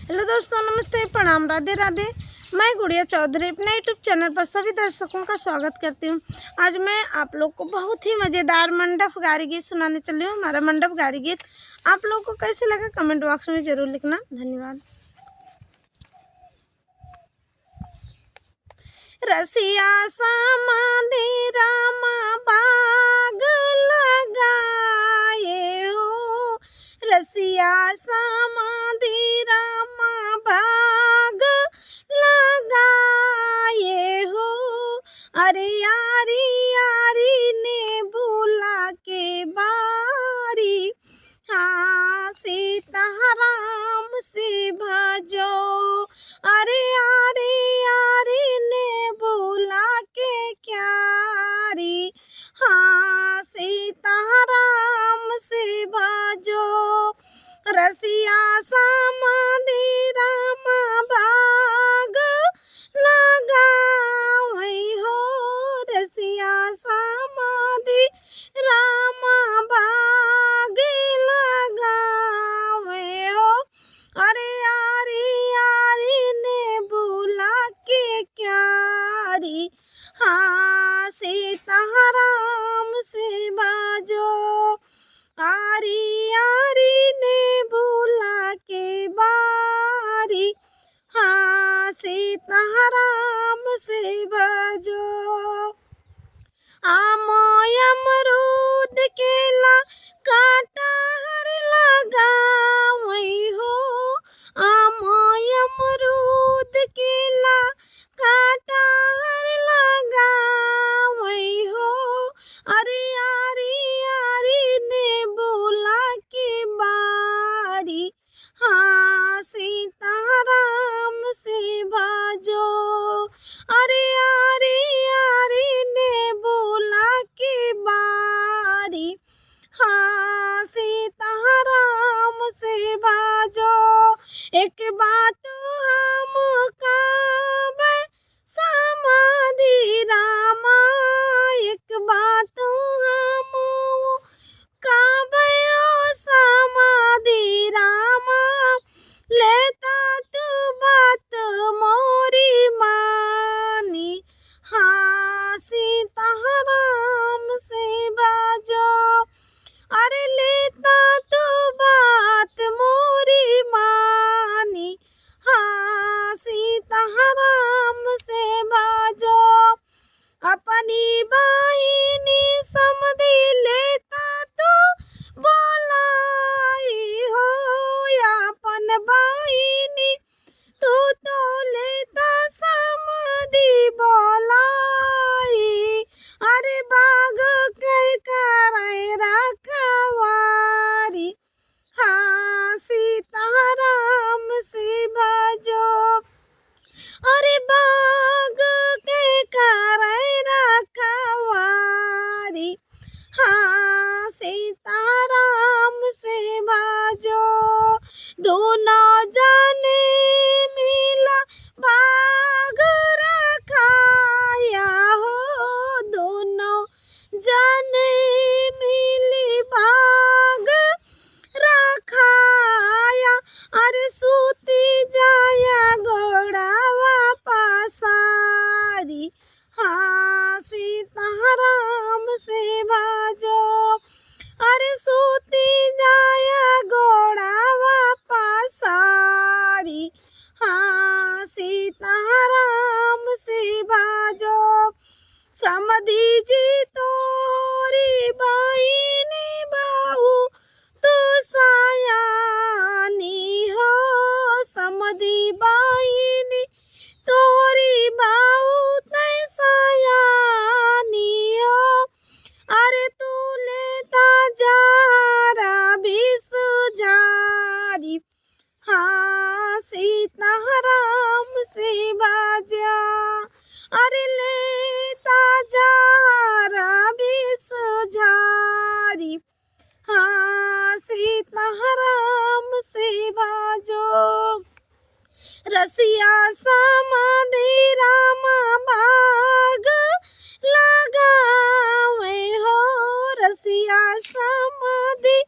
Hello दोस्तों, नमस्ते, प्रणाम, राधे राधे। मैं गुड़िया चौधरी अपने यूट्यूब चैनल पर सभी दर्शकों का स्वागत करती हूँ। आज मैं आप लोग को बहुत ही मज़ेदार मंडप गारी गीत सुनाने चली हूँ। हमारा मंडप गारी गीत आप लोग को कैसे लगा कमेंट बॉक्स में ज़रूर लिखना। धन्यवाद। रसिया समाधि रामा बाग लगाए हो, रसिया समाधि रामा बाग लगाए हो। अरे यारी यारी ने बुला के बारी, हाँ सीताराम से भजो। अरे यारी यारी ने बुला के क्यारी, हाँ सीताराम से भजो। रसिया समाधि रामा बाग लगावै हो, रसिया समाधि रामा बाग लगावै हो। अरे यारी यारी ने बुला के क्यारी, हाँ सीताराम से भजो। आरी यारी ने बुला के बारी, हाँ सीताराम से भजो। आमोय अमरूद केला कटहर लगावै हो, आमोय अमरूद केला कटहर लगावै हो। अरे यारी यारी ने बुला के बारी, हाँ सीताराम से भजो। अरे यारी यारी ने बुला के बारी, हाँ सीताराम से भजो। एक बात हम काबे समाधि रामा, एक बात हम काबे समाधि रामा, लेता तू बात मोरी मानी, हाँ सीताराम से भजो। अरे लेता तू बात मोरी मानी, हाँ सीताराम से भजो। अपनी बहिनी समधि लेता तू बोलाई हो, अपन बहिनी तू तो लेता समधि बोलाई। अरे बाग के करे रखवारी, हाँ सीताराम से भजो। अरे बाग के करे रखवारी, हाँ सीताराम से भजो। दोनों जाने मिला बाग रखाया हो, दोनों जाने मिली बाग रखाया। अरे सूती जाया घोड़ावा पसारी, हाँ सीताराम से भजो। अरे सूती जाया घोड़ावा पसारी, हाँ सीताराम से भजो। समधि जी तोरी बहिनी बाऊ तू सयानी हो, समधि बहिनी तोरी बाऊ तै सयानी हो। अरे तू लेता जारा विष झारी, हाँ सीताराम से भजा। अरे लेता जारा विष झारी, हाँ सीताराम से भजो। रसिया समाधि रामा बाग लगावै हो, रसिया समाधि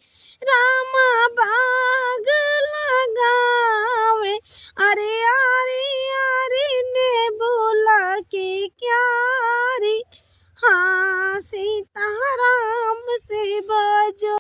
रामा बाग लगावे। क्यारी, हाँ सीताराम से बाजो।